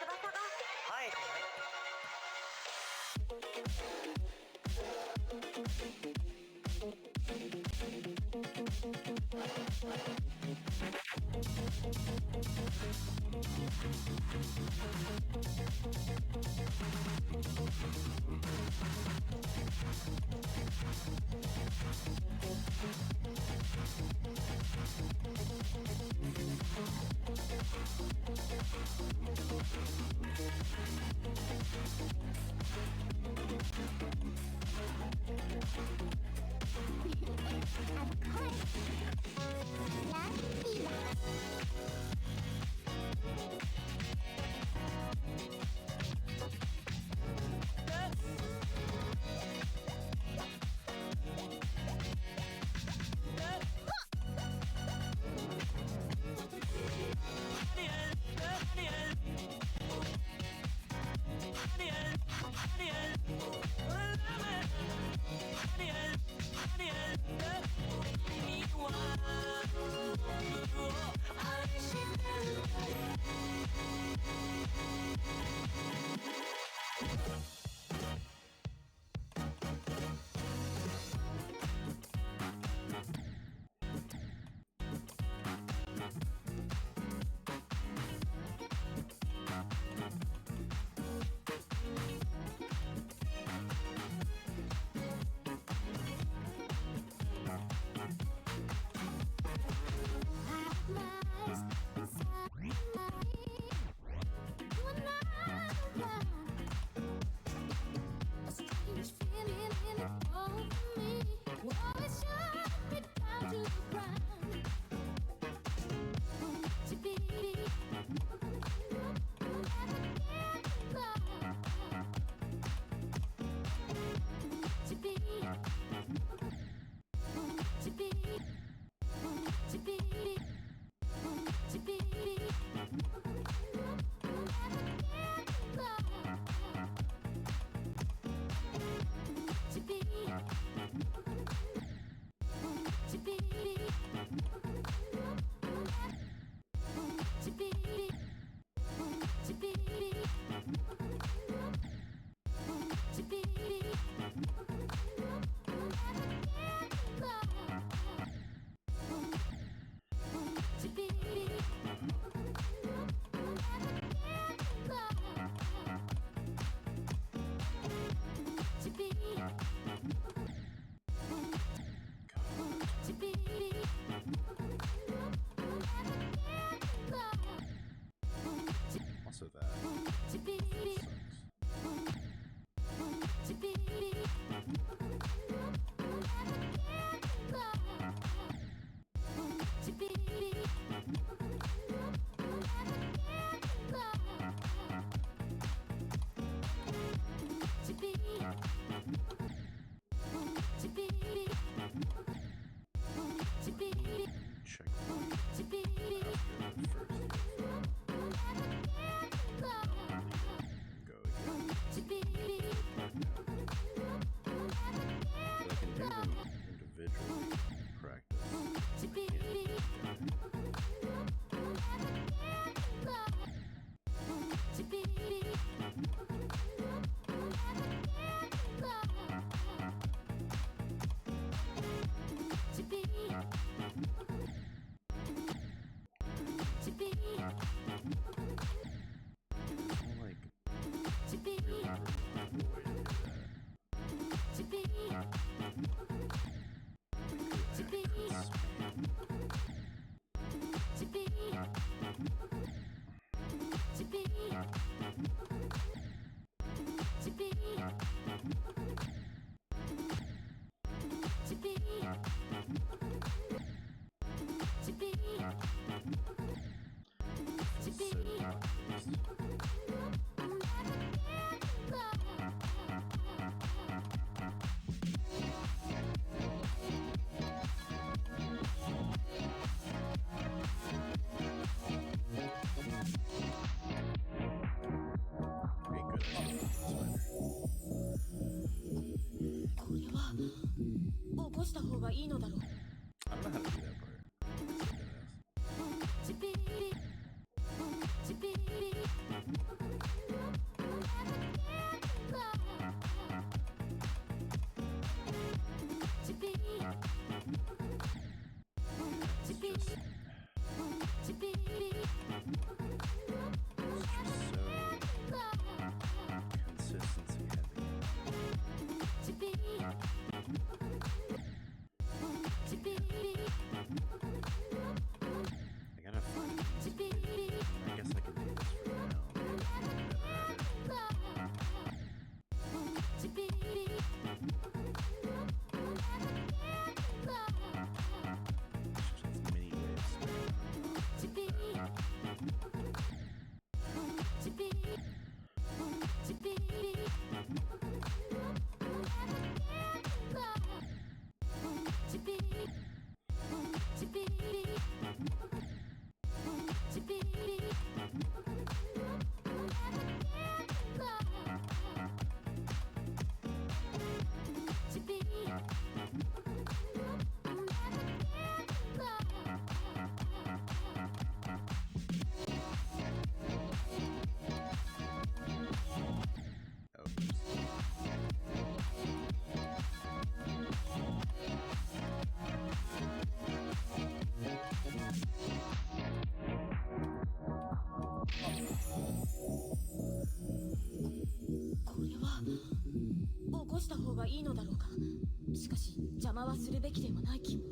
翼が。はい。Have nice inside するべきではない気も。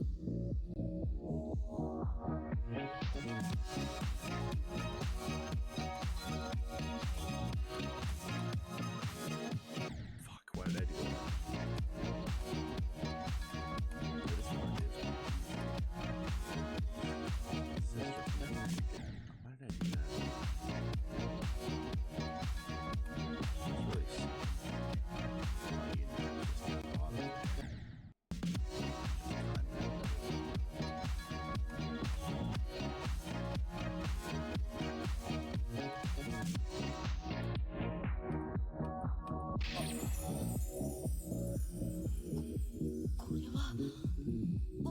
Fuck, why did I do that? This part is Sister Memory again. Why did I do that? It's really simple. You know, just get a bottle there.これは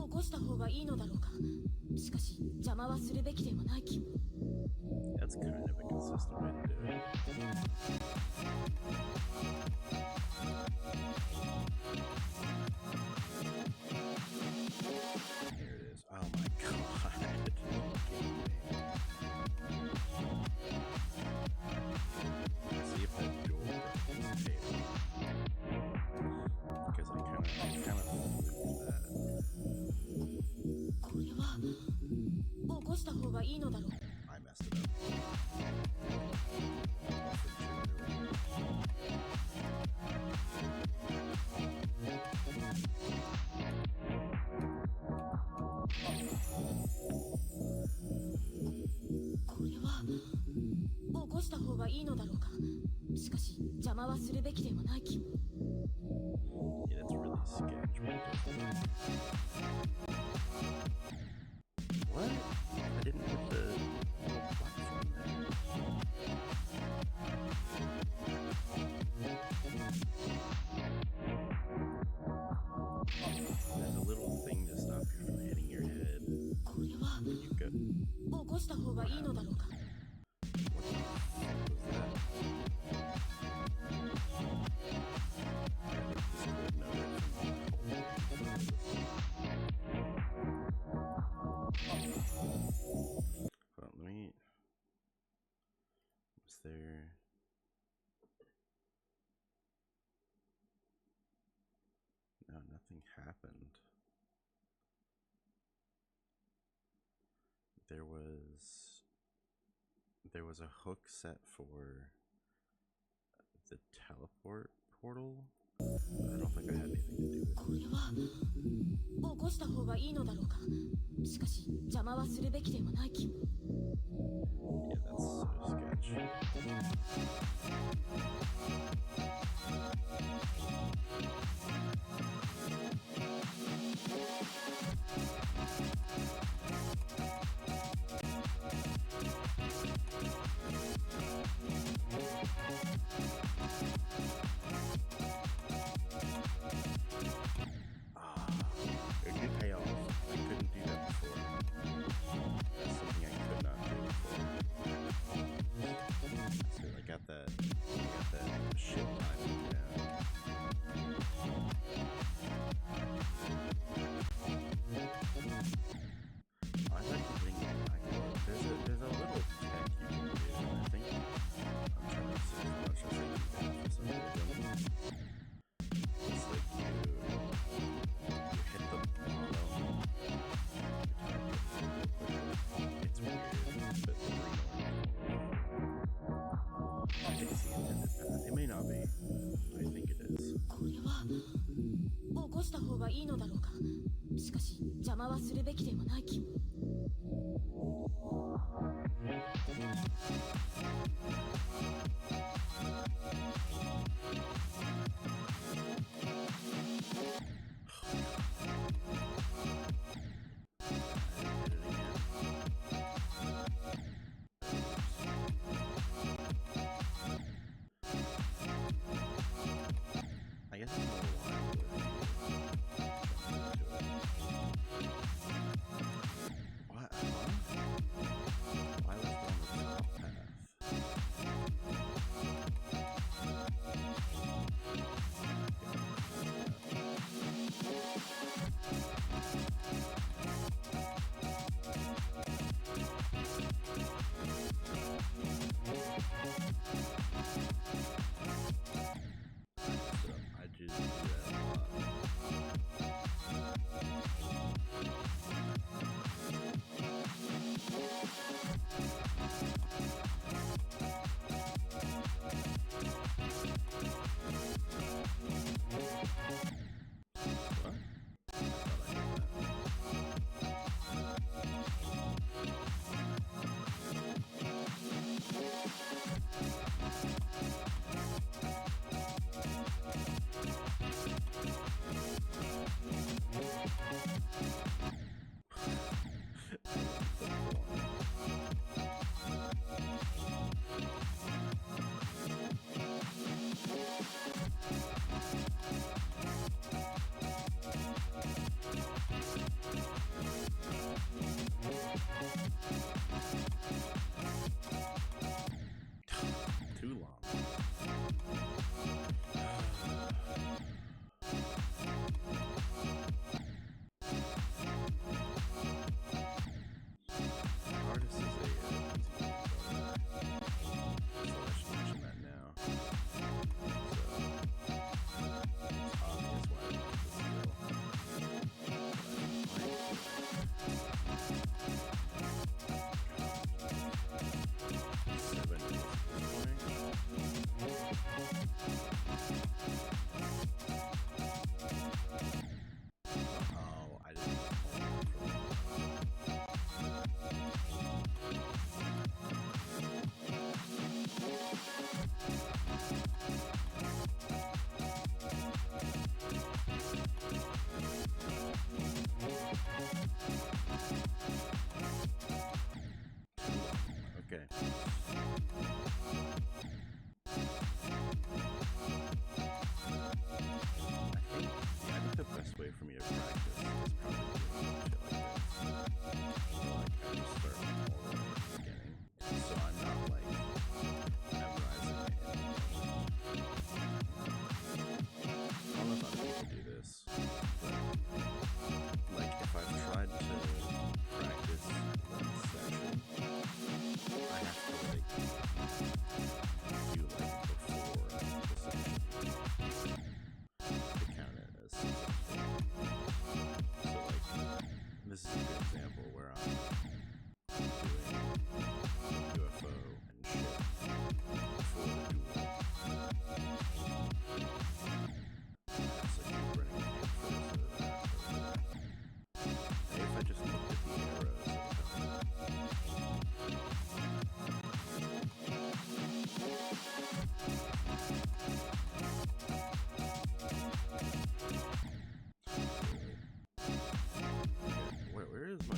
起こした方がいいのだろうか。しかし邪魔はするべきではない気も。 That's kind of a consistent way to do it. Here it is. Oh my god. Let's see if that door is table. Because I kind of flipped that. これは起こした方がいいのだろう。 I messed it up.これは起こした方がいいのだろうか。しかし邪魔はするべきではない気も。 Yeah, that's really sketch. What? I didn't put the little platform there. There's a little thing to stop you from hitting your head これは when you go. 起こした方がいいのだろうか。 What the fuck was that? Discord notice. Hold on, let me. Was there? No, nothing happened. There was a hook set for the teleport portal. But I don't think I had anything to do with it. これは起こした方がいいのだろうか。しかし邪魔はするべきではない気も。 Yeah, that's so sketch. It did pay off. I couldn't do that before. That's something I could not do before. So I got that shit timing down. I like to think there's a little tech you can do. I think I'm trying to see how much I think that for some reason. It's like you hit the bottom. It's weird, but I think it's the intended path. It may not be. I think it is. これは起こした方がいいのだろうか。しかし邪魔はするべきではない気も。 I guess it's a little wild. What? Why was it on the top path? I just Artist is a easy game, so I should mention that now. It's obvious why I like this skill. Seven is oh, I didn't pull that from okay. I think the best way for me to practice is probably doing shit like this. So like I just start all the way at the beginning, so I'm not like memorizing it in the moment. I don't know if other people do this, but like if I've tried to practice one section, I have to like do like before the section to count it as successful. So like this is a good example where I'm doing UFO and shit before the duel. So keep running ahead first of that. Maybe if I just looked at the arrows, it would help. Where is my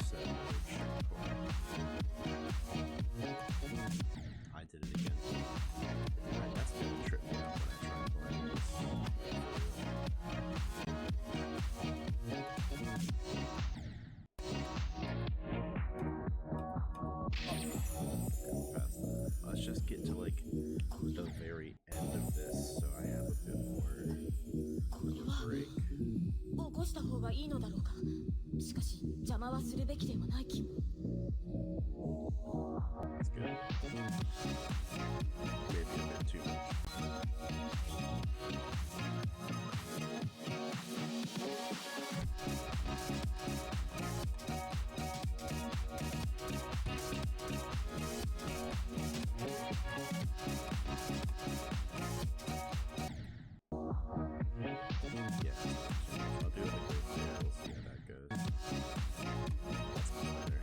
set another checkpoint? I did it again. Right, that's gonna trip me out when I try playing this. Past that. Let's just get to like the very end of this, so I have a bit more of a break. 起こした方がいいのだろうか。しかし邪魔はするべきではない気も。 That's good. Maybe a bit too much. Yeah, I'll do it like this there. We'll see how that goes. That's much better.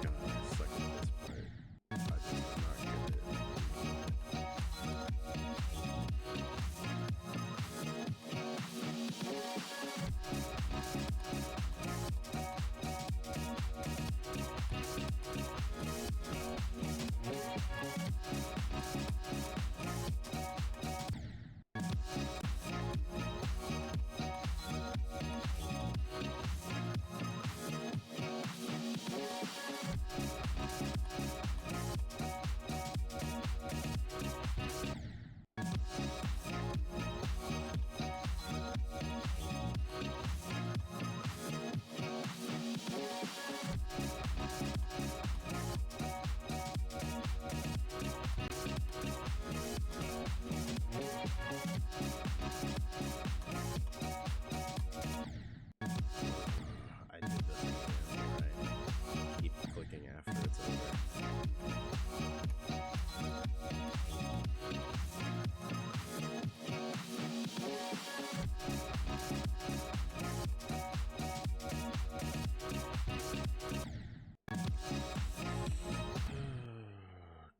God, I suck at this part. I'm not good at it. I did this again, right? Keep clicking after it's over.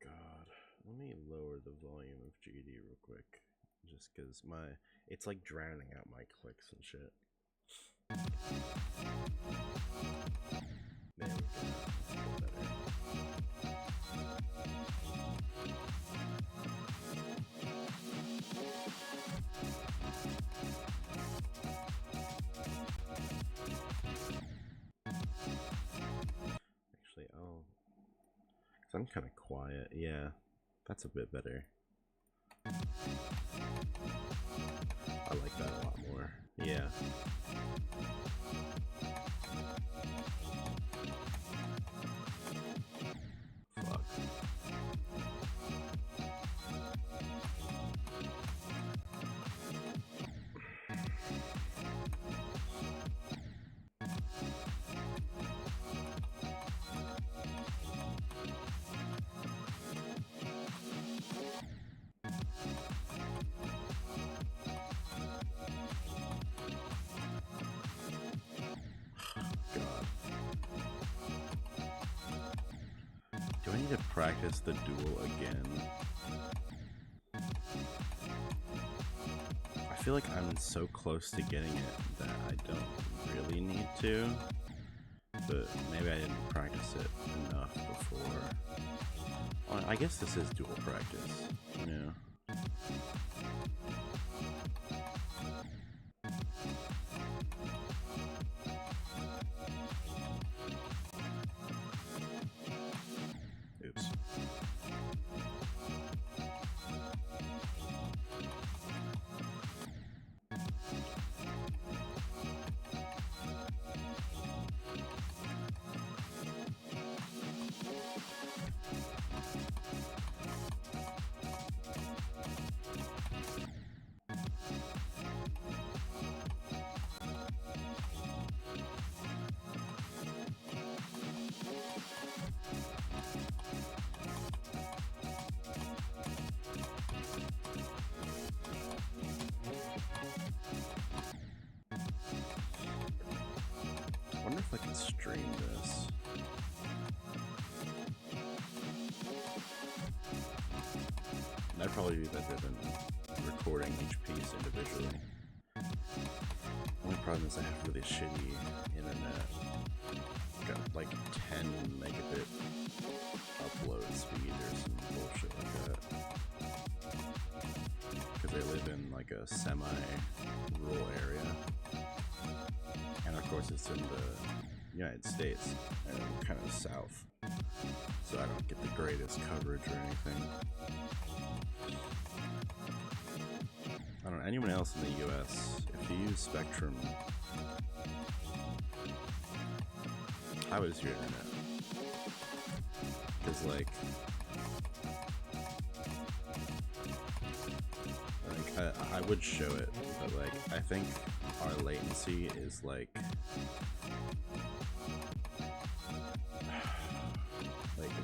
God. Let me lower the volume of GD real quick. Just because it's like drowning out my clicks and shit. There we go. That's a bit better. I'm kind of quiet. Yeah, that's a bit better. I like that a lot more. Yeah. Fuck. Do I need to practice the duel again? I feel like I'm so close to getting it that I don't really need to, but maybe I didn't practice it enough before. Well, I guess this is dual practice, you know? Oops. I wonder if I can stream this. That'd probably be better than recording each piece individually. Only problem is I have really shitty internet. Got like 10 megabit upload speed or some bullshit like that. Because I live in like a semi-rural area. And of course it's in the United States, and I'm kind of south. So I don't get the greatest coverage or anything. I don't know, anyone else in the US, if you use Spectrum, how is your internet? Because like I would show it, but like I think our latency is like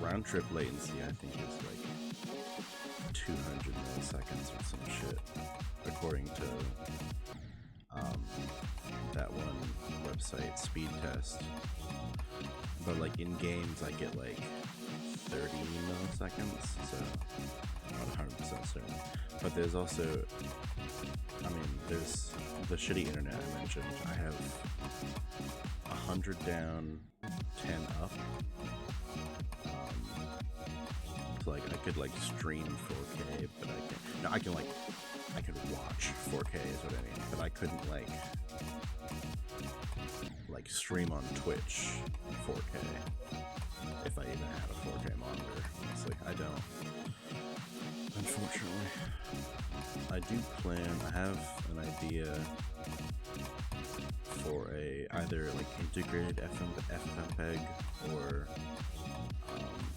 round trip latency I think is like 200 milliseconds or some shit, according to that one website, Speed Test. But like in games I get like 30 milliseconds, so I'm not 100% certain. But there's also, I mean, there's the shitty internet I mentioned. I have 100 down, 10 up. So like I could like stream 4K, but I can't. No, I can watch 4K is what I mean. But I couldn't like stream on Twitch 4K if I even had a 4K monitor. Honestly, I don't. Unfortunately, I do plan. I have an idea for either like integrated FFmpeg or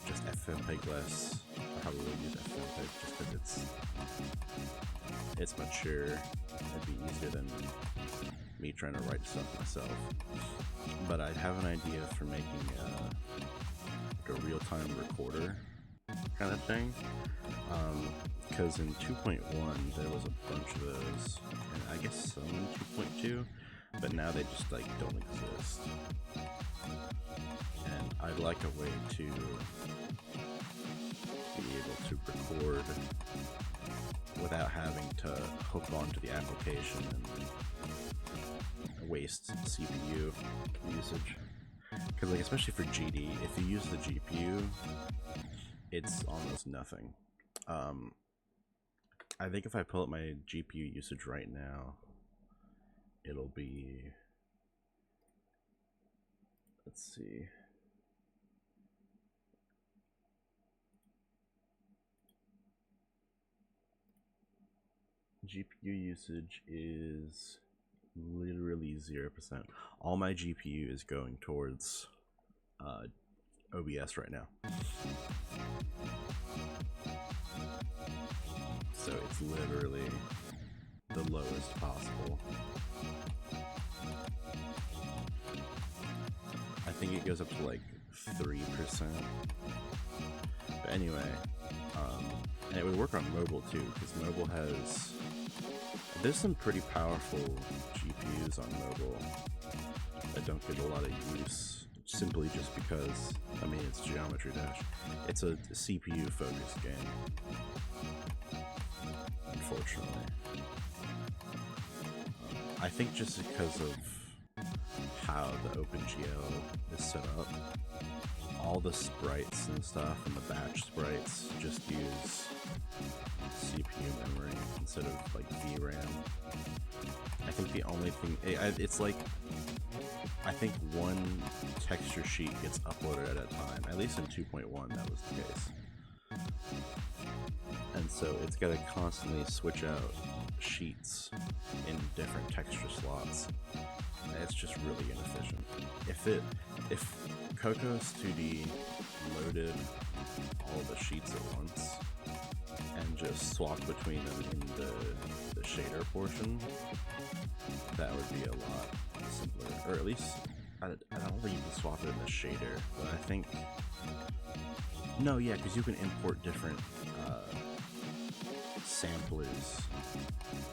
just FFmpeg-less. I probably will use FFmpeg just because it's mature. It'd be easier than me trying to write stuff myself. But I have an idea for making like a real-time recorder kind of thing. Because in 2.1 there was a bunch of those, and I guess some in 2.2, but now they just like don't exist. And I'd like a way to be able to record without having to hook onto the application and waste CPU usage. Because like especially for GD, if you use the GPU, it's almost nothing. I think if I pull up my GPU usage right now, it'll be, let's see, GPU usage is literally 0%. All my GPU is going towards OBS right now. So it's literally the lowest possible. I think it goes up to like 3%. But anyway, and it would work on mobile too, because mobile has, there's some pretty powerful GPUs on mobile that don't get a lot of use, simply just because, I mean, it's Geometry Dash. It's a CPU focused game, unfortunately. I think just because of how the OpenGL is set up, all the sprites and stuff and the batch sprites just use CPU memory instead of like VRAM. I think the only thing, it's like, I think one texture sheet gets uploaded at a time, at least in 2.1 that was the case. And so it's got to constantly switch out sheets in different texture slots. And it's just really inefficient. If Cocos 2D loaded all the sheets at once and just swapped between them in the shader portion, that would be a lot simpler. Or at least, I don't think you can swap it in the shader, but I think, no, yeah, because you can import different samplers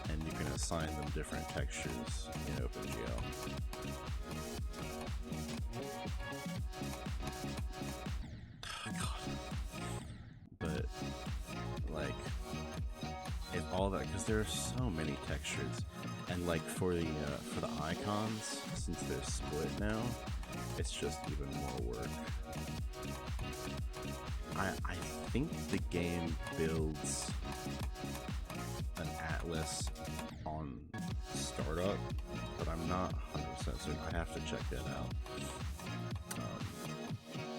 and you can assign them different textures in OpenGL. God. But like, if all that, because there are so many textures, and like for the icons, since they're split now, it's just even more work. I think the game builds an atlas on startup, but I'm not 100% certain. I have to check that out.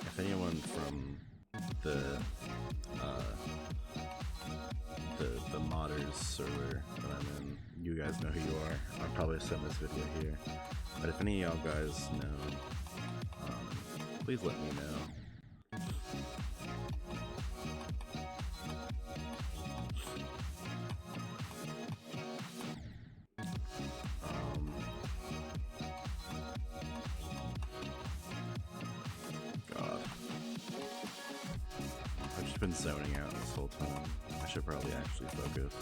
If anyone from the modders server that I'm in, you guys know who you are. I'll probably send this video here. But if any of y'all guys know, please let me know. God. I've just been zoning out this whole time. I should probably actually focus.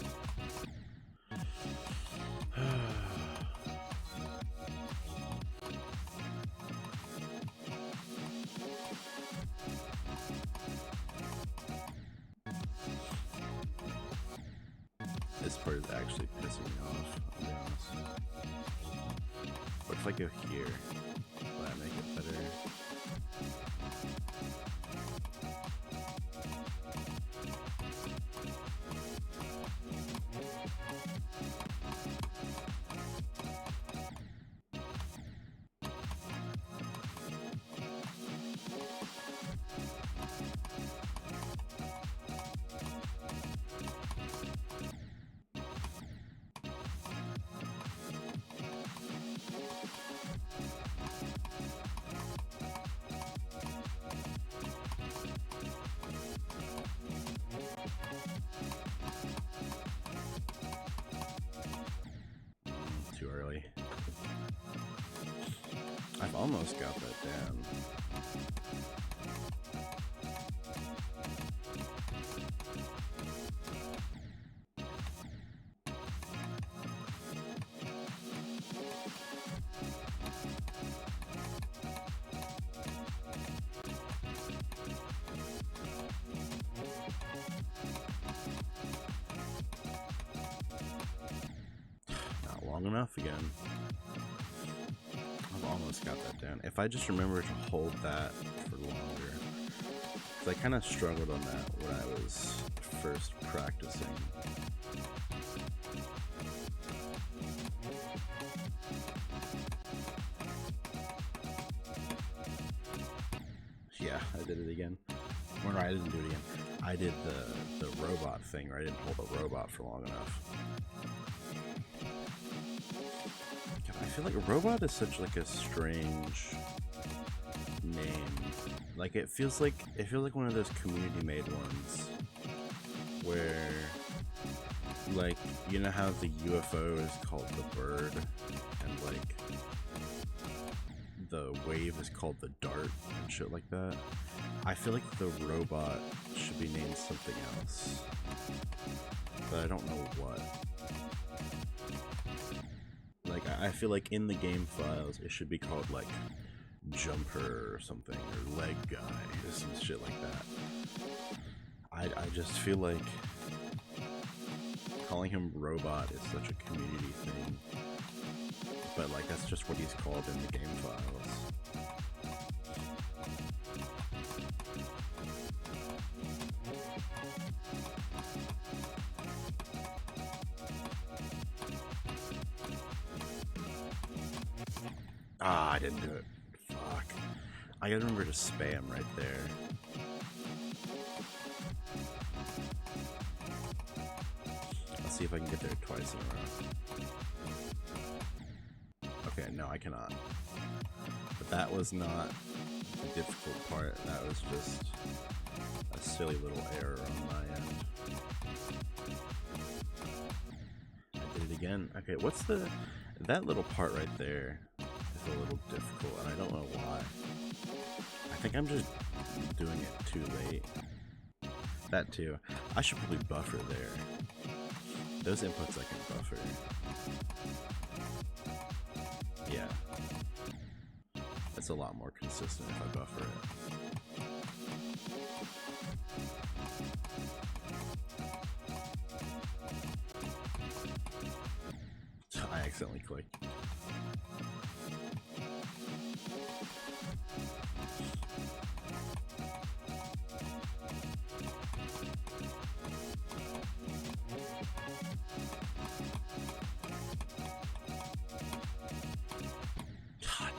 This part is actually pissing me off, I'll be honest. What if I go here? Will that make it better? Too early. I've almost got that down. Not long enough again. I've almost got that down. If I just remember to hold that for longer. Because I kind of struggled on that when I was first practicing. Yeah, I did it again. Or no, I didn't do it again. I did the robot thing where I didn't hold the robot for long enough. God, I feel like a robot is such like a strange name. Like it feels like one of those community made ones where, like, you know how the UFO is called the bird and like the wave is called the dart and shit like that. I feel like the robot should be named something else, but I don't know what. Like, I feel like in the game files it should be called like Jumper or something, or Leg Guy, or some shit like that. I just feel like calling him Robot is such a community thing, but like that's just what he's called in the game files. Ah, I didn't do it. Fuck. I gotta remember to spam right there. Let's see if I can get there twice in a row. Okay, no, I cannot. But that was not the difficult part. That was just a silly little error on my end. I did it again. Okay, what's that little part right there is a little difficult, and I don't know why. I think I'm just doing it too late. That too. I should probably buffer there. Those inputs I can buffer. Yeah. That's a lot more consistent if I buffer it. I accidentally clicked.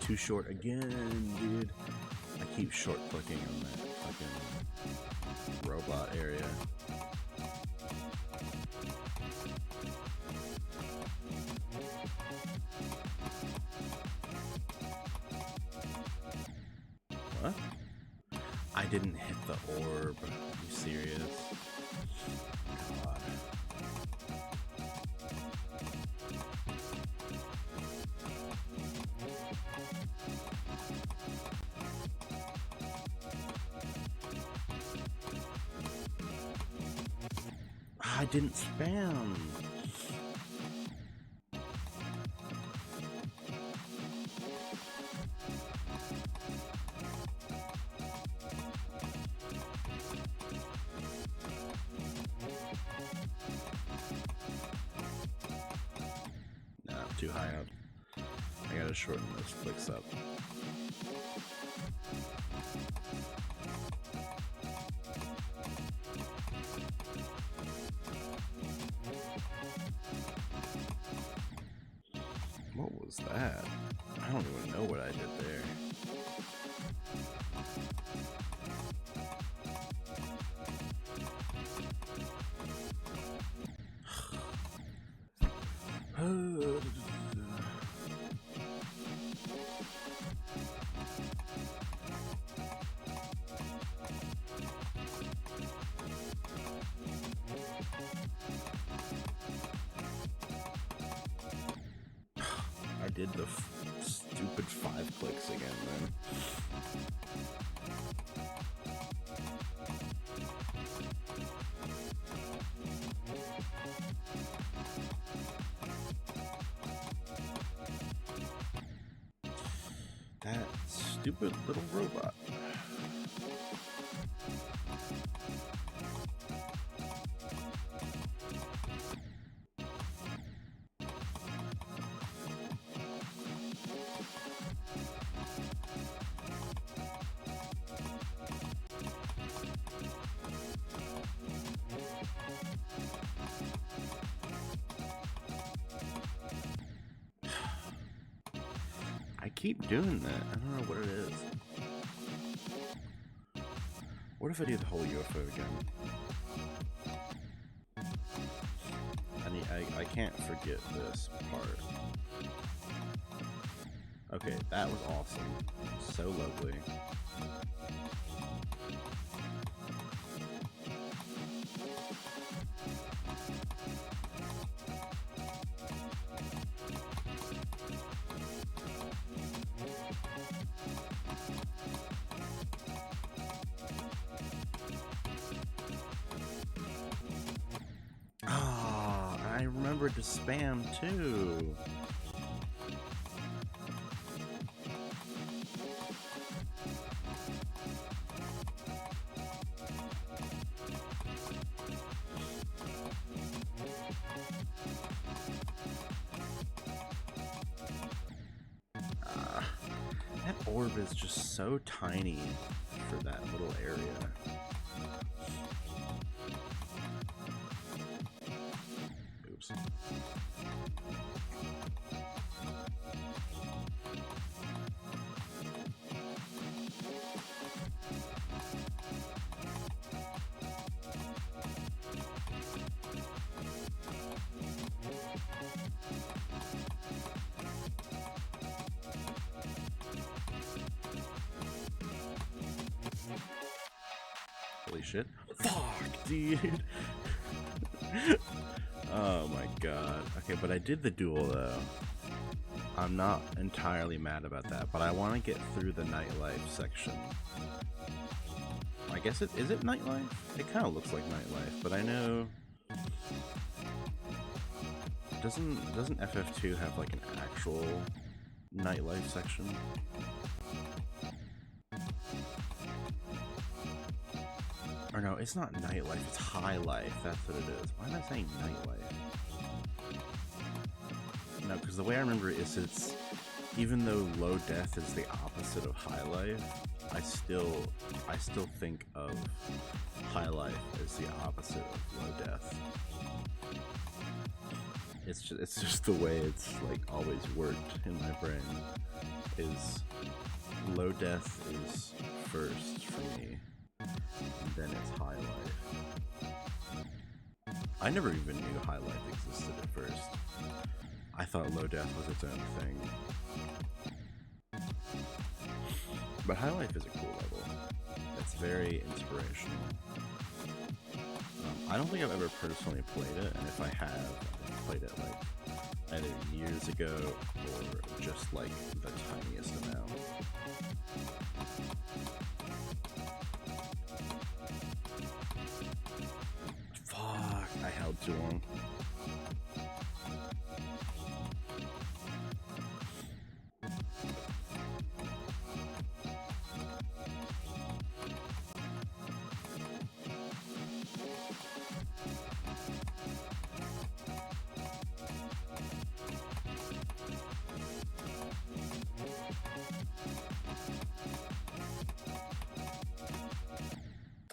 Too short again, dude. I keep short clicking on that fucking robot area. What? I didn't hit the orb. Are you serious? God. I didn't spam. Nah, I'm too high up. I gotta shorten those clicks up. What was that? I don't even know what I did there. I did the stupid 5 clicks again, man. That stupid little robot. I keep doing that. I don't know what it is. What if I do the whole UFO again? I can't forget this part. Okay, that was awesome. So lovely. Ah, I remembered to spam too. That orb is just so tiny for that little area. Oops. Holy shit. Fuck, dude. Oh my god. Okay, but I did the duel though. I'm not entirely mad about that, but I want to get through the nightlife section. I guess is it nightlife? It kind of looks like nightlife, but I know doesn't FF2 have like an actual nightlife section? Or no, it's not nightlife, it's high life. That's what it is. Why am I saying nightlife? No, because the way I remember it is it's even though low death is the opposite of high life, I still think of high life as the opposite of low death. It's just the way it's like always worked in my brain. Is low death is first for me, and then it's high life. I never even knew high life existed at first. I thought low death was its own thing. But high life is a cool level. It's very inspirational. I don't think I've ever personally played it, and if I have, I've played it like either years ago or just like the tiniest amount. Fuck, I held too long.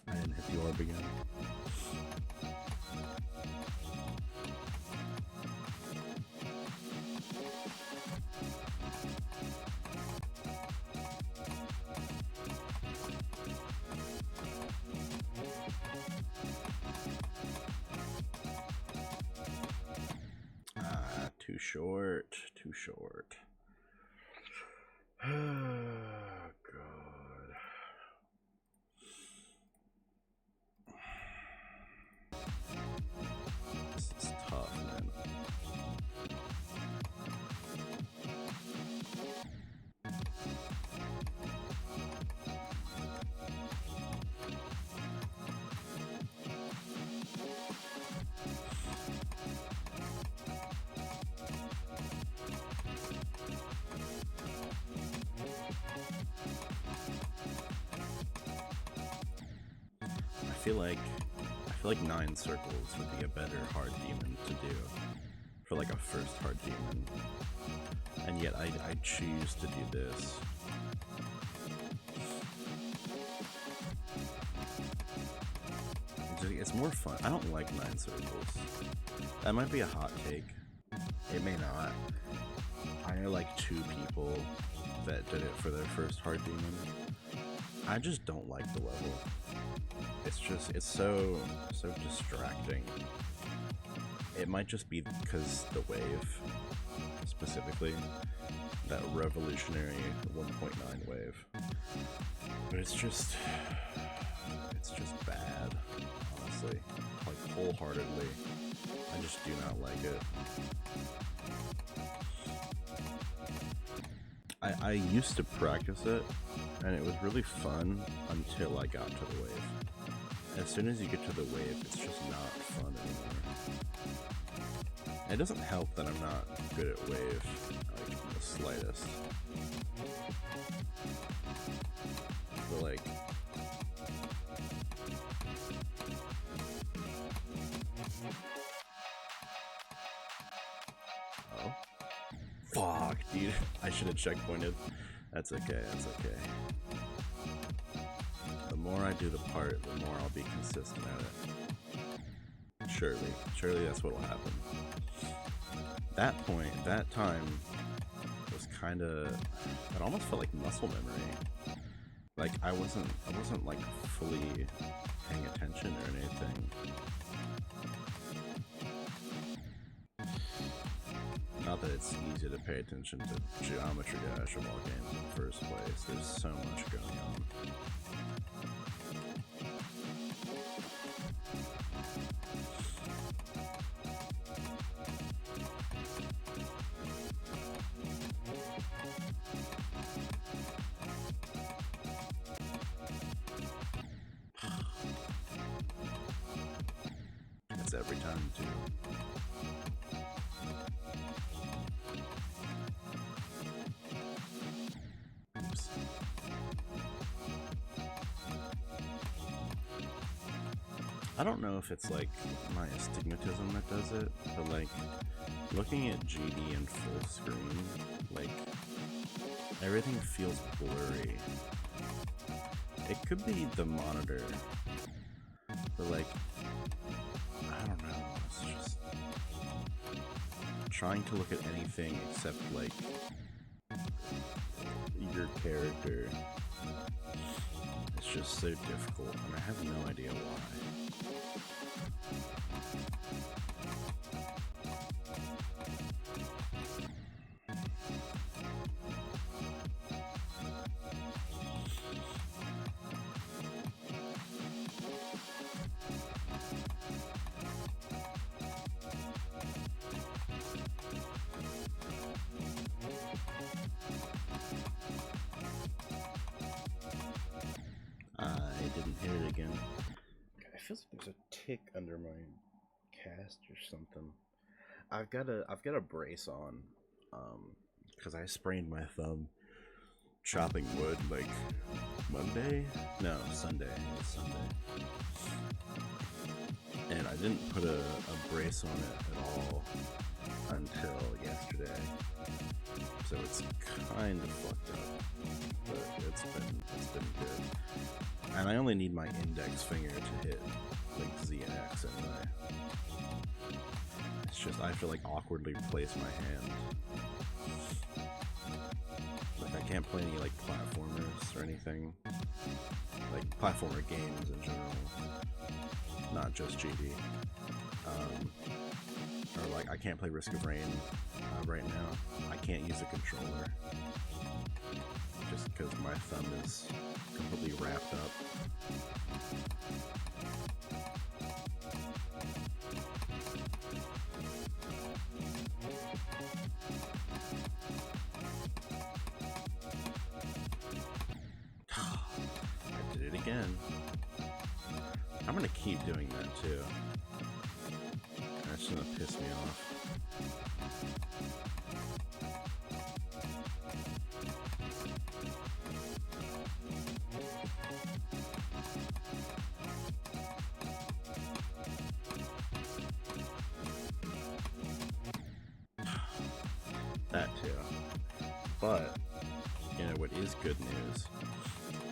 I didn't hit the orb again. Too short, too short. Oh, God. This is tough, man. I feel like 9 circles would be a better hard demon to do for like a first hard demon, and yet I choose to do this. It's more fun. I don't like 9 circles. That might be a hot take. It may not. I know like 2 people that did it for their first hard demon. I just don't like the level. It's so distracting. It might just be because the wave, specifically, that revolutionary 1.9 wave. But it's just bad, honestly. Like, wholeheartedly, I just do not like it. I used to practice it, and it was really fun until I got to the wave. As soon as you get to the wave, it's just not fun anymore. It doesn't help that I'm not good at wave, like, in the slightest. But, like, oh. Fuck, dude. I should have checkpointed. That's okay, that's okay. The more I do the part, the more I'll be consistent at it. Surely that's what'll happen. That point, that time was kinda, it almost felt like muscle memory. Like I wasn't like fully paying attention or anything. Not that it's easy to pay attention to Geometry Dash of all games in the first place. There's so much going on. It's every time too. Oops. I don't know if it's like my astigmatism that does it, but like looking at GD in full screen, like everything feels blurry. It could be the monitor, but like I don't know, it's just trying to look at anything except like your character. It's just so difficult, and I have no idea why. I didn't hit it again. It feels like there's a tick under my cast or something. I've got a brace on, because I sprained my thumb chopping wood like Sunday. It was Sunday. And I didn't put a brace on it at all until yesterday. So it's kind of fucked up, but it's been good. And I only need my index finger to hit like Z and X anyway. It's just I have to like awkwardly place my hand. Like I can't play any like platformers or anything. Like platformer games in general, not just GD. Or like I can't play Risk of Rain right now. I can't use a controller just because my thumb is completely wrapped up. I did it again. I'm gonna keep doing that too. That's gonna piss me off. That too. But, you know, what is good news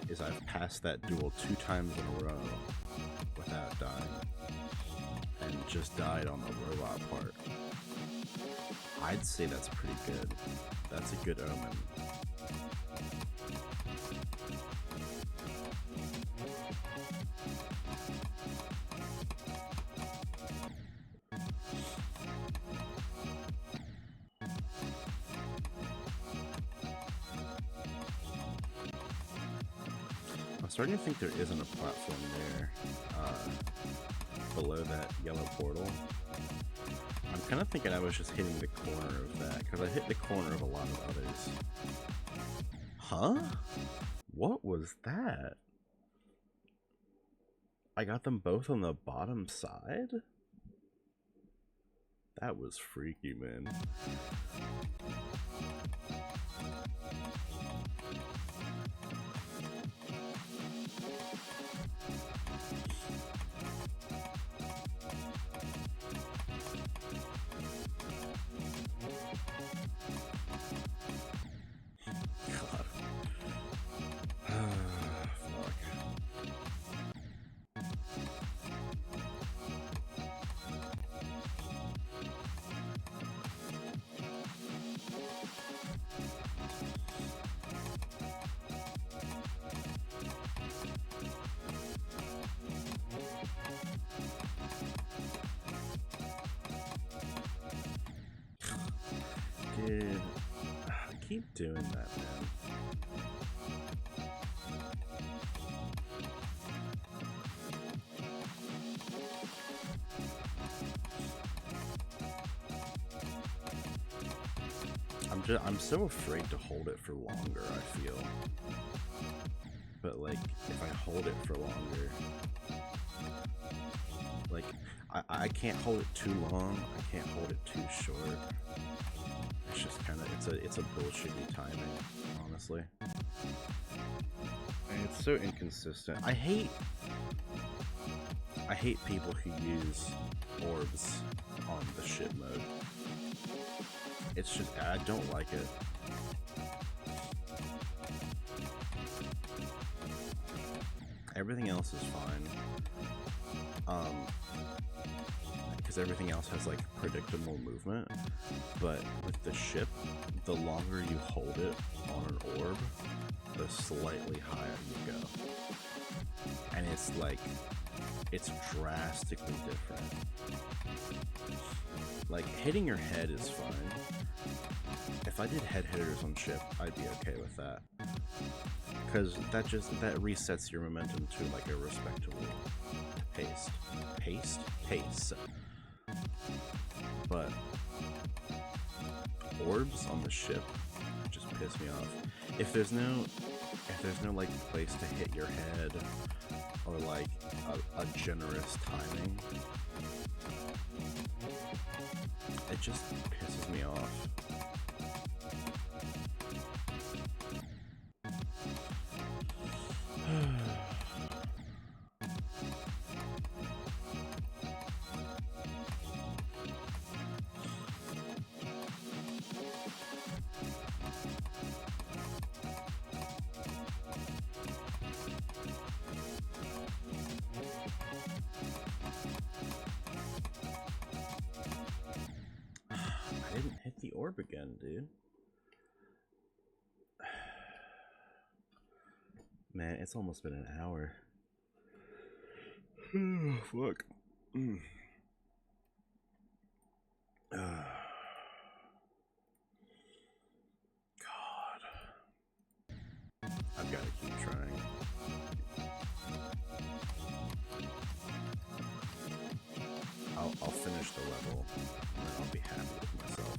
is I've passed that duel 2 times in a row without dying. And just died on the robot part. I'd say that's pretty good. That's a good omen. starting to think there isn't a platform there, below that yellow portal. I'm kind of thinking I was just hitting the corner of that, because I hit the corner of a lot of others. Huh? What was that? I got them both on the bottom side? That was freaky, man. God. Fuck. Dude, I keep doing that, man. I'm so afraid to hold it for longer, I feel. But like, if I hold it for longer, like, I can't hold it too long, I can't hold it too short. It's just kind of, it's a bullshitty timing, honestly. And it's so inconsistent. I hate people who use orbs on the ship mode. It's just, I don't like it. Everything else is fine. Because everything else has like predictable movement. But with the ship, the longer you hold it on an orb, the slightly higher you go. And it's like, it's drastically different. Like, hitting your head is fine. If I did head hitters on ship, I'd be okay with that. Because that resets your momentum to like a respectable pace. But orbs on the ship just piss me off. If there's no like place to hit your head or like a generous timing, it just pisses me off. I didn't hit the orb again, dude. Man, it's almost been an hour. Fuck. God. I've got to keep trying. I'll finish the level, and then I'll be happy with myself.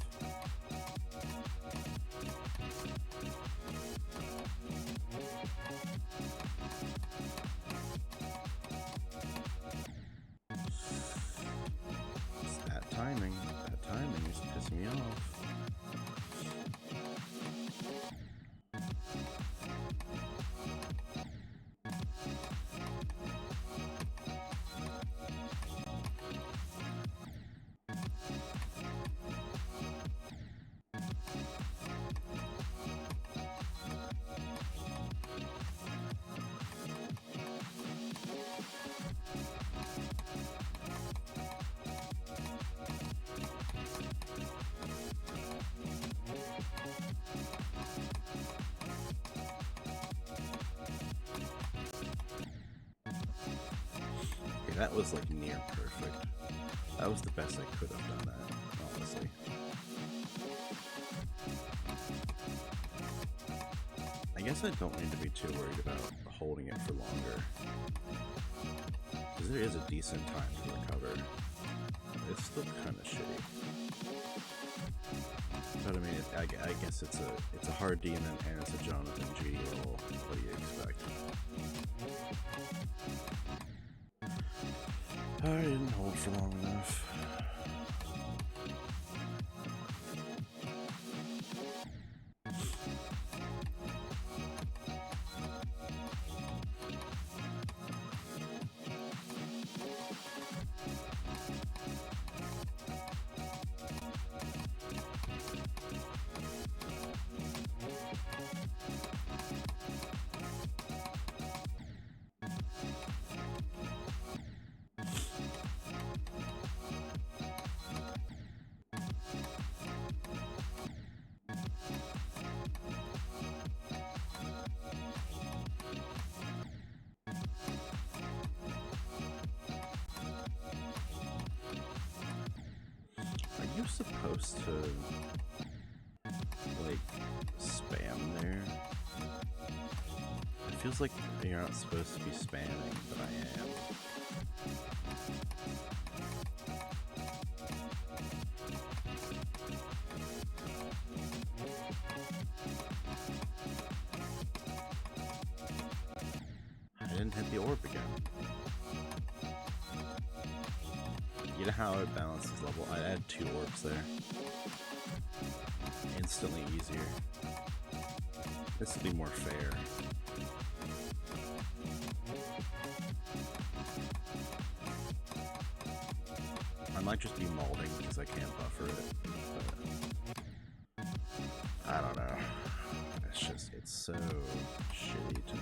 It's that timing. That timing is pissing me off. That was like near perfect. That was the best I could have done that, honestly. I guess I don't need to be too worried about holding it for longer. Because there is a decent time to recover. It's still kind of shitty. But I mean, I guess it's a hard demon and it's a Jonathan G roll. What do you expect? I didn't hold for long enough. Are you supposed to, like, spam there? It feels like you're not supposed to be spamming, but I am. I didn't hit the orb again. You know how it balances level? I add 2 orbs there. Instantly easier. This would be more fair. I might just be molding because I can't buffer it. But I don't know. It's so shitty to me.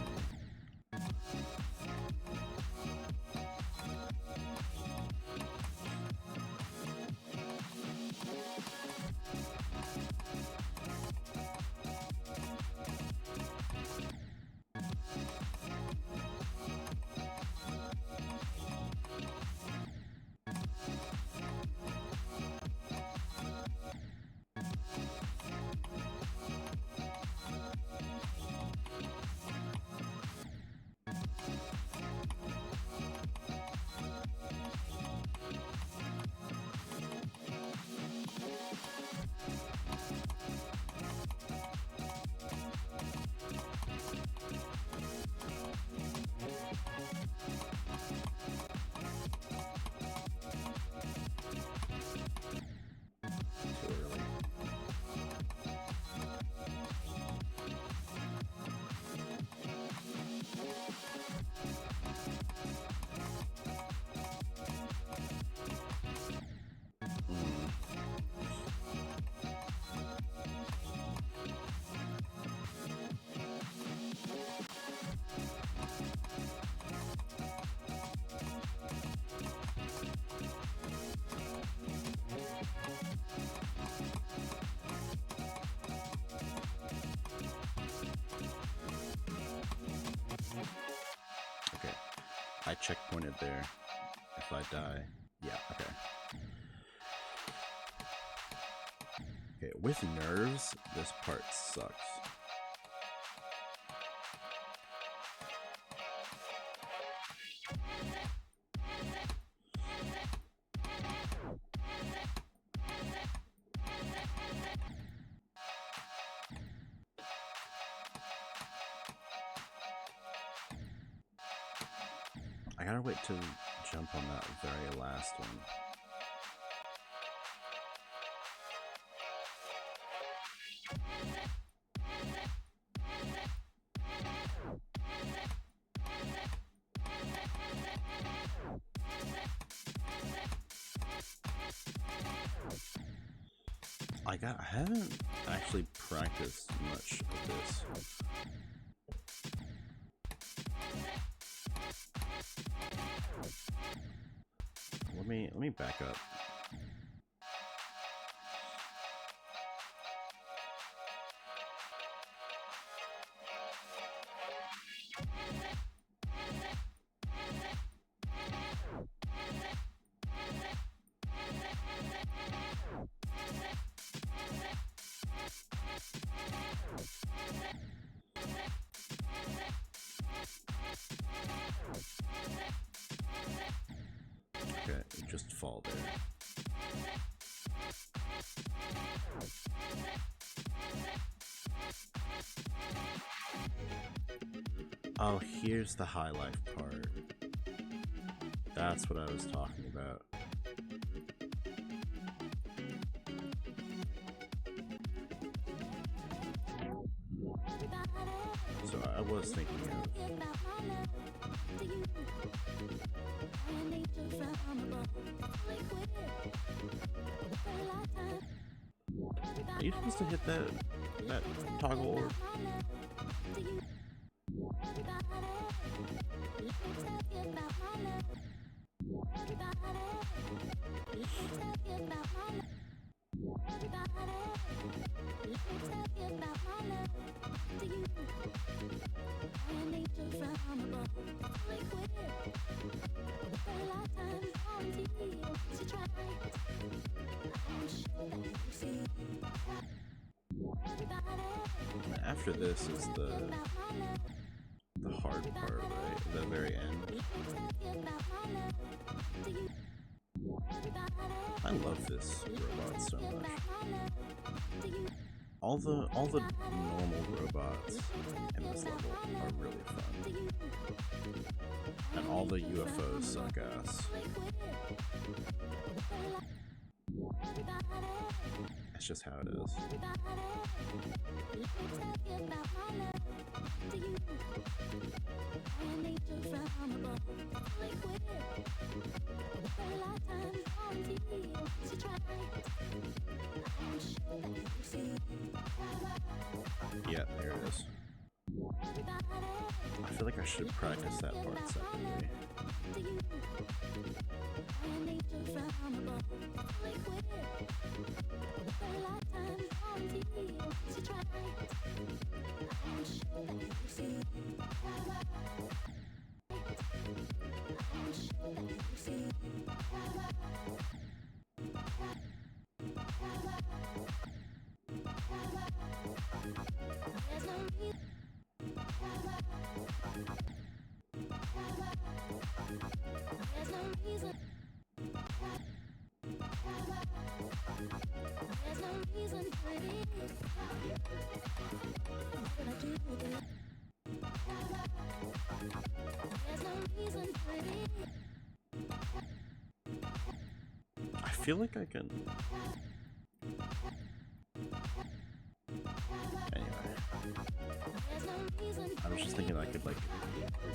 I checkpointed there. If I die, yeah, okay. Okay, with nerves, this part sucks. I gotta wait to jump on that very last one. I haven't actually practiced much of this. Let me back up. just fall there. Oh, here's the high life part. That's what I was talking about. So I was thinking of are you supposed to hit that toggle orb? After this is the hard part, right? The very end. I love this robot so much. All the normal robots in this level are really fun. And all the UFOs suck ass. That's just how it is. Yeah, there it is. I feel like I should practice that part separately. I feel like I can. Anyway, I was just thinking I could like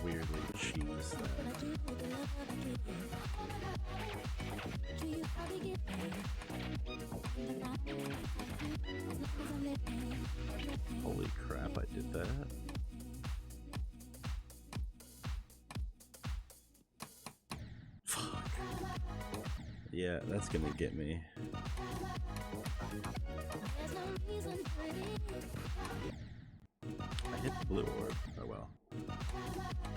weirdly cheese that. Holy crap, I did that. Fuck. Yeah, that's gonna get me. I hit the blue orb. Oh well.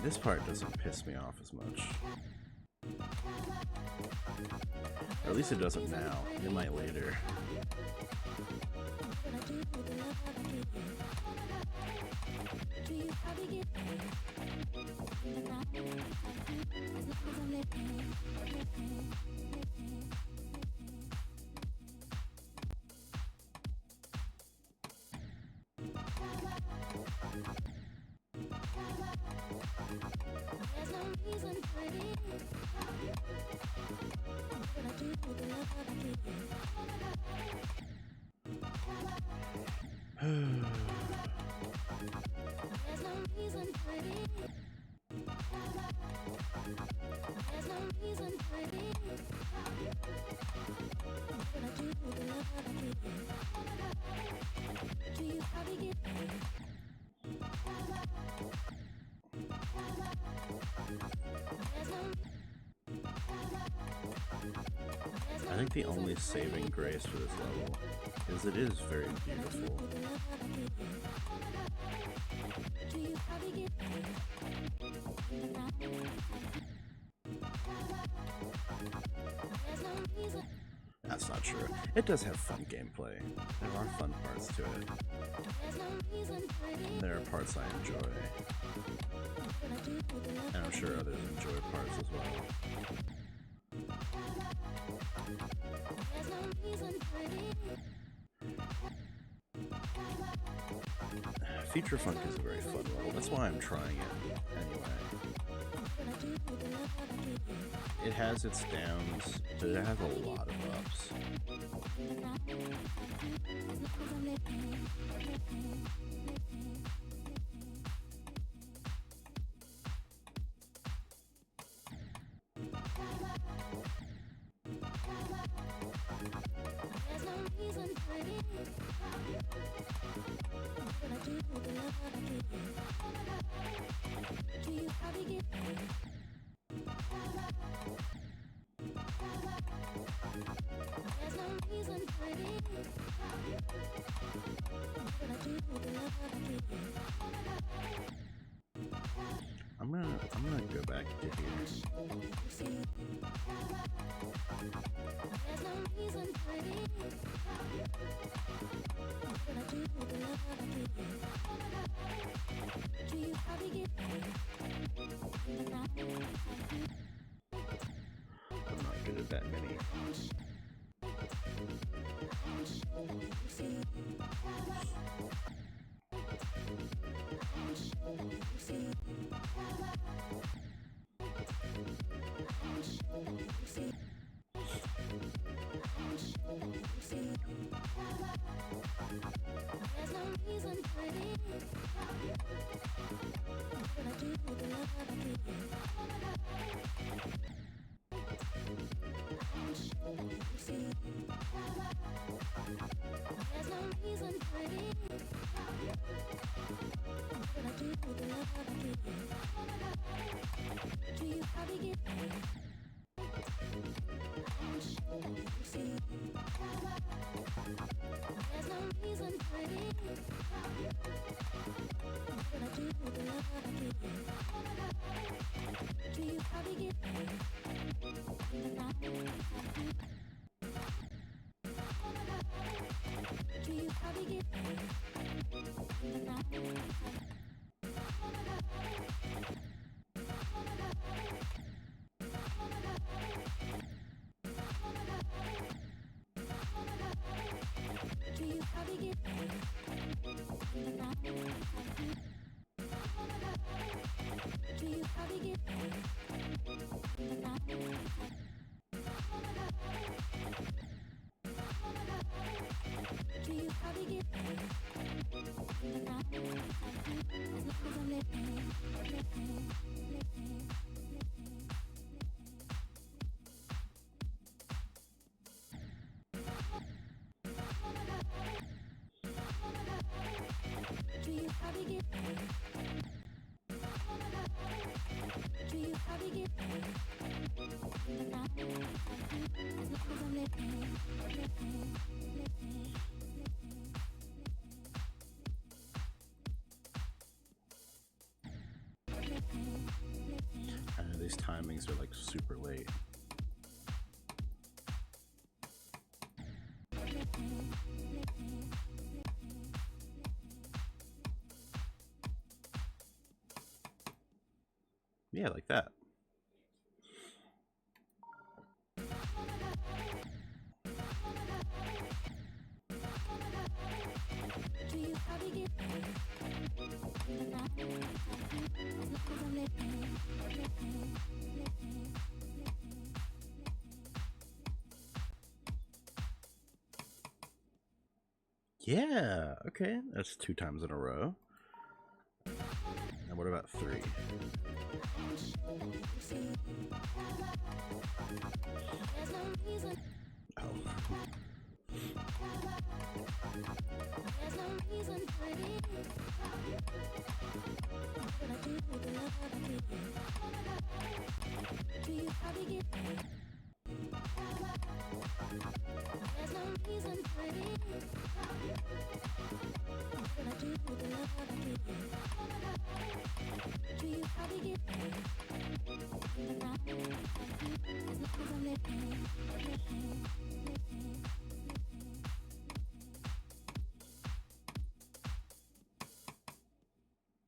This part doesn't piss me off as much. Or at least it doesn't now. It might later. I think the only saving grace for this level is it is very beautiful. That's not true. It does have fun gameplay. There are fun parts to it. There are parts I enjoy. And I'm sure others enjoy parts as well. Future Funk is a very fun level. That's why I'm trying it anyway. It has its downs, but it has a lot of ups. I'm gonna go back to here. I'm not good at that many. These timings are like super late. Yeah, like that. Yeah, okay, that's 2 times in a row. And what about 3? Oh.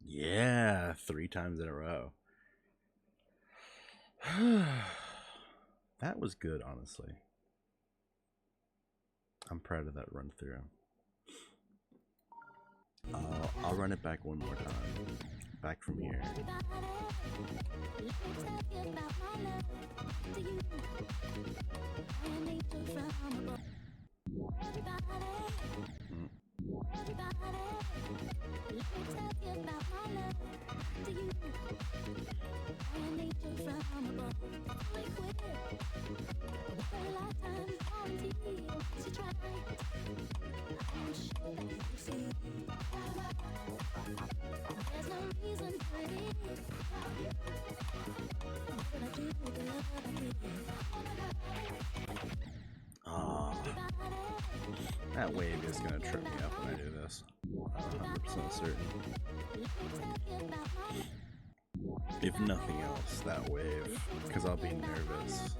Yeah, 3 times in a row. That was good, honestly. I'm proud of that run through. I'll run it back one more time. Back from here. That wave is gonna trip me up when I do this. I'm 100% certain. If nothing else, that wave, because I'll be nervous.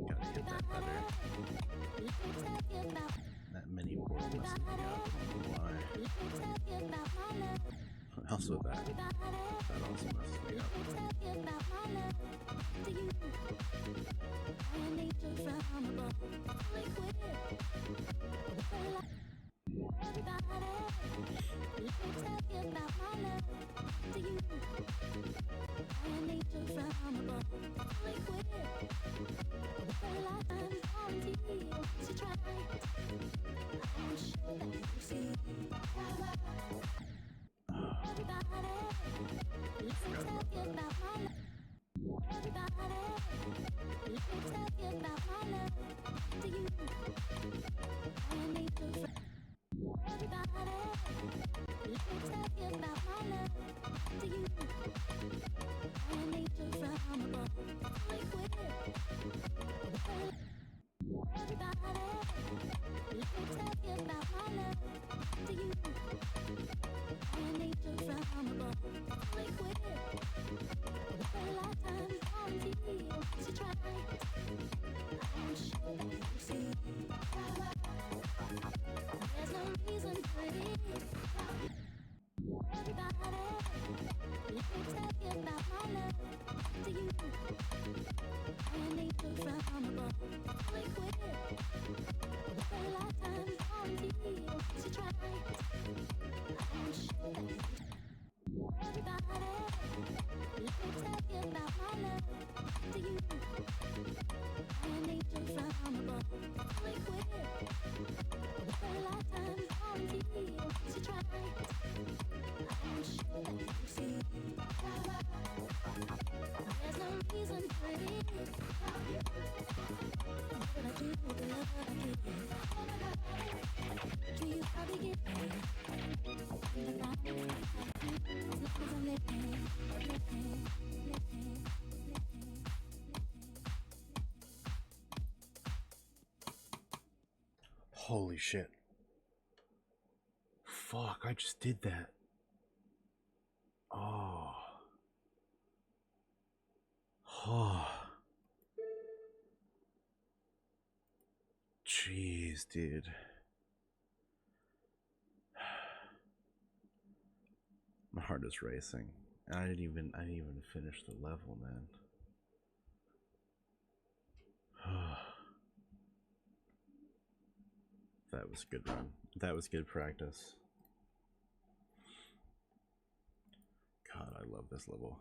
Gotta hit that better. That mini portal messes me up. I don't know why. Also that also messes me up. Holy shit. Fuck, I just did that. Oh. Oh. Jeez, Jeez, dude. My heart is racing. And I didn't even finish the level, man. That was a good run. That was good practice. God, I love this level.